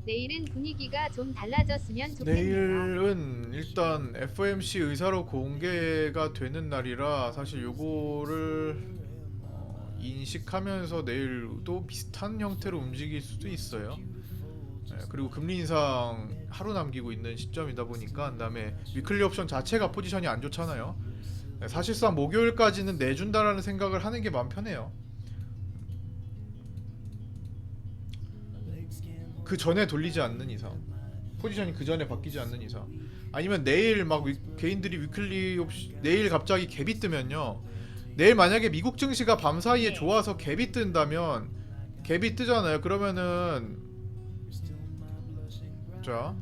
내일은 분위기가 좀 달라졌으면 좋겠네요. 내일은 일단 FOMC 의사로 공개가 되는 날이라 사실 요거를 인식하면서 내일도 비슷한 형태로 움직일 수도 있어요. 그리고 금리 인상 하루 남기고 있는 시점이다 보니까 그다음에 위클리 옵션 자체가 포지션이 안 좋잖아요. 사실상 목요일까지는 내준다라는 생각을 하는 게 마음 편해요. 그 전에 돌리지 않는 이상, 포지션이 그 전에 바뀌지 않는 이상, 아니면 내일 막 개인들이 위클리 옵션 내일 갑자기 갭이 뜨면요. 내일 만약에 미국 증시가 밤 사이에 좋아서 갭이 뜬다면 갭이 뜨잖아요. 그러면은 자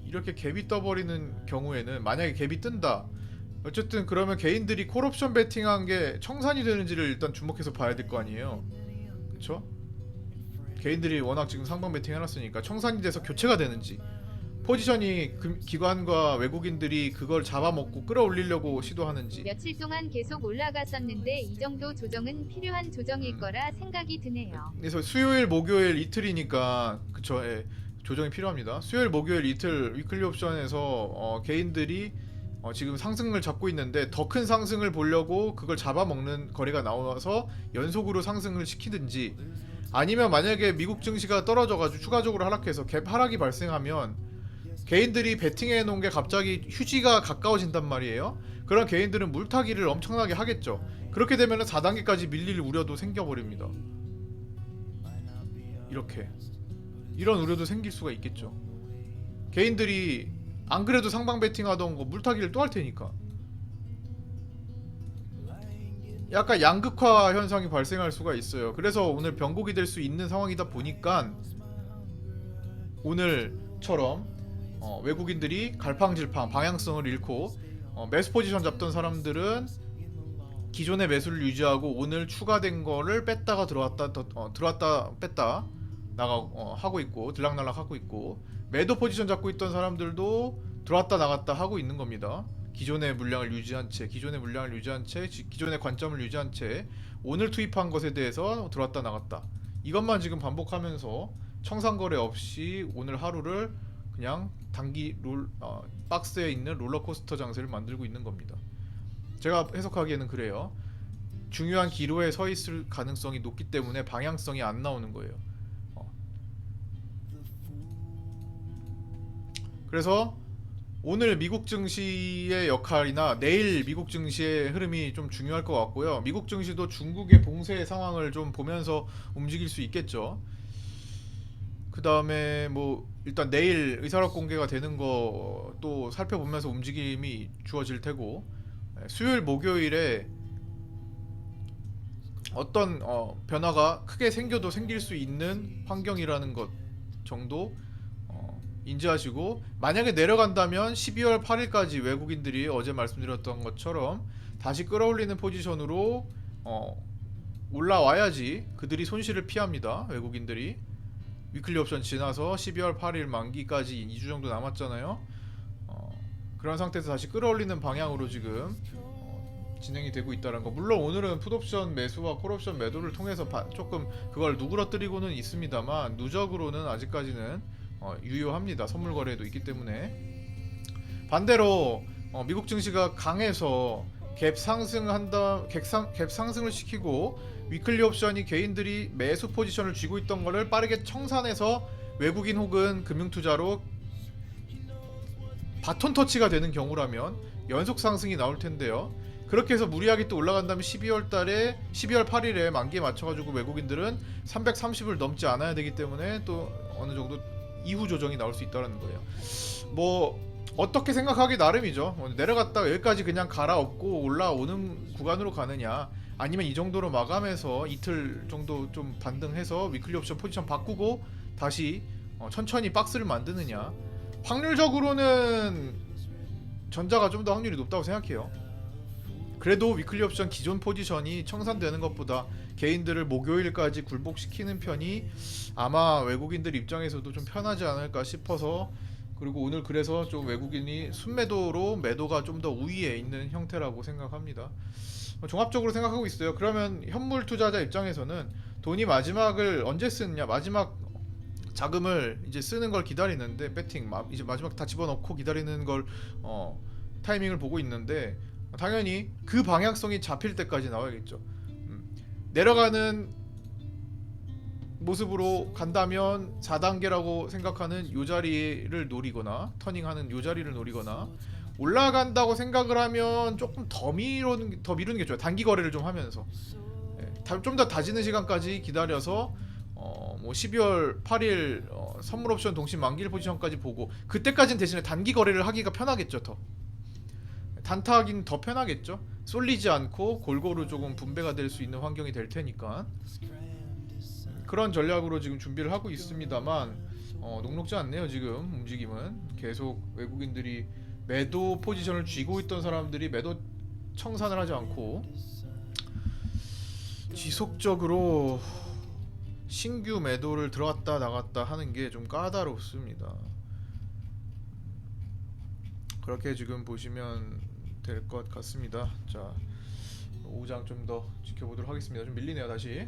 이렇게 갭이 떠버리는 경우에는 만약에 갭이 뜬다. 어쨌든 그러면 개인들이 콜옵션 베팅한 게 청산이 되는지를 일단 주목해서 봐야 될 거 아니에요. 그쵸? 개인들이 워낙 지금 상방 베팅 해놨으니까 청산이 돼서 교체가 되는지, 포지션이 기관과 외국인들이 그걸 잡아먹고 끌어올리려고 시도하는지. 며칠 동안 계속 올라갔었는데 이 정도 조정은 필요한 조정일 거라 생각이 드네요. 그래서 수요일 목요일 이틀이니까 그쵸. 예, 조정이 필요합니다. 수요일 목요일 이틀 위클리 옵션에서 개인들이 지금 상승을 잡고 있는데 더 큰 상승을 보려고 그걸 잡아먹는 거래가 나와서 연속으로 상승을 시키든지, 아니면 만약에 미국 증시가 떨어져가지고 추가적으로 하락해서 갭 하락이 발생하면 개인들이 베팅해 놓은 게 갑자기 휴지가 가까워진단 말이에요. 그런 개인들은 물타기를 엄청나게 하겠죠. 그렇게 되면 4단계까지 밀릴 우려도 생겨버립니다. 이렇게 이런 우려도 생길 수가 있겠죠. 개인들이 안 그래도 상방 베팅하던 거 물타기를 또 할 테니까 약간 양극화 현상이 발생할 수가 있어요. 그래서 오늘 변곡이 될 수 있는 상황이다 보니까 오늘처럼 외국인들이 갈팡질팡 방향성을 잃고 매수 포지션 잡던 사람들은 기존의 매수를 유지하고 오늘 추가된 거를 뺐다가 들어왔다 뺐다 하고 있고, 들락날락 하고 있고, 매도 포지션 잡고 있던 사람들도 들어왔다 나갔다 하고 있는 겁니다. 기존의 물량을 유지한 채, 기존의 관점을 유지한 채 오늘 투입한 것에 대해서 들어왔다 나갔다, 이것만 지금 반복하면서 청산거래 없이 오늘 하루를 그냥 단기 박스에 있는 롤러코스터 장세를 만들고 있는 겁니다. 제가 해석하기에는 그래요. 중요한 기로에 서 있을 가능성이 높기 때문에 방향성이 안 나오는 거예요. 그래서 오늘 미국 증시의 역할이나 내일 미국 증시의 흐름이 좀 중요할 것 같고요. 미국 증시도 중국의 봉쇄 상황을 좀 보면서 움직일 수 있겠죠. 그 다음에 뭐 일단 내일 의사록 공개가 되는 거 또 살펴보면서 움직임이 주어질 테고, 수요일 목요일에 어떤 변화가 크게 생겨도 생길 수 있는 환경이라는 것 정도 인지하시고, 만약에 내려간다면 12월 8일까지 외국인들이 어제 말씀드렸던 것처럼 다시 끌어올리는 포지션으로 올라와야지 그들이 손실을 피합니다. 외국인들이 위클리 옵션 지나서 12월 8일 만기까지 2주 정도 남았잖아요. 그런 상태에서 다시 끌어올리는 방향으로 지금 진행이 되고 있다는 거. 물론 오늘은 풋옵션 매수와 콜옵션 매도를 통해서 조금 그걸 누그러뜨리고는 있습니다만 누적으로는 아직까지는 유효합니다. 선물 거래도 있기 때문에. 반대로 미국 증시가 강해서 갭 상승을 시키고 위클리 옵션이 개인들이 매수 포지션을 쥐고 있던 거를 빠르게 청산해서 외국인 혹은 금융투자로 바톤 터치가 되는 경우라면 연속 상승이 나올 텐데요. 그렇게 해서 무리하게 또 올라간다면 12월 8일에 만기에 맞춰가지고 외국인들은 330을 넘지 않아야 되기 때문에 또 어느 정도 이후 조정이 나올 수 있다는 거예요. 뭐 어떻게 생각하기 나름이죠. 내려갔다가 여기까지 그냥 갈아엎고 올라오는 구간으로 가느냐, 아니면 이 정도로 마감해서 이틀 정도 좀 반등해서 위클리 옵션 포지션 바꾸고 다시 천천히 박스를 만드느냐. 확률적으로는 전자가 좀 더 확률이 높다고 생각해요. 그래도 위클리 옵션 기존 포지션이 청산되는 것보다 개인들을 목요일까지 굴복시키는 편이 아마 외국인들 입장에서도 좀 편하지 않을까 싶어서, 그리고 오늘 그래서 좀 외국인이 순매도로 매도가 좀 더 우위에 있는 형태라고 생각합니다. 종합적으로 생각하고 있어요. 그러면 현물 투자자 입장에서는 돈이 마지막을 언제 쓰느냐, 마지막 자금을 이제 쓰는 걸 기다리는데 배팅 이제 마지막 다 집어넣고 기다리는 걸 타이밍을 보고 있는데 당연히 그 방향성이 잡힐 때까지 나와야겠죠. 내려가는 모습으로 간다면 4단계라고 생각하는 요 자리를 노리거나 터닝하는 요 자리를 노리거나 올라간다고 생각을 하면 조금 더 미루는 게 좋아요. 단기 거래를 좀 하면서 좀 더 다지는 시간까지 기다려서 뭐 12월 8일 선물 옵션 동시 만기일 포지션까지 보고 그때까지는 대신에 단기 거래를 하기가 편하겠죠. 더 단타하긴 더 편하겠죠. 쏠리지 않고 골고루 조금 분배가 될 수 있는 환경이 될 테니까 그런 전략으로 지금 준비를 하고 있습니다만 녹록지 않네요. 지금 움직임은 계속 외국인들이 매도 포지션을 쥐고 있던 사람들이 매도 청산을 하지 않고 지속적으로 신규 매도를 들어갔다 나갔다 하는 게 좀 까다롭습니다. 그렇게 지금 보시면 될 것 같습니다. 자, 오후장 좀 더 지켜보도록 하겠습니다. 좀 밀리네요 다시.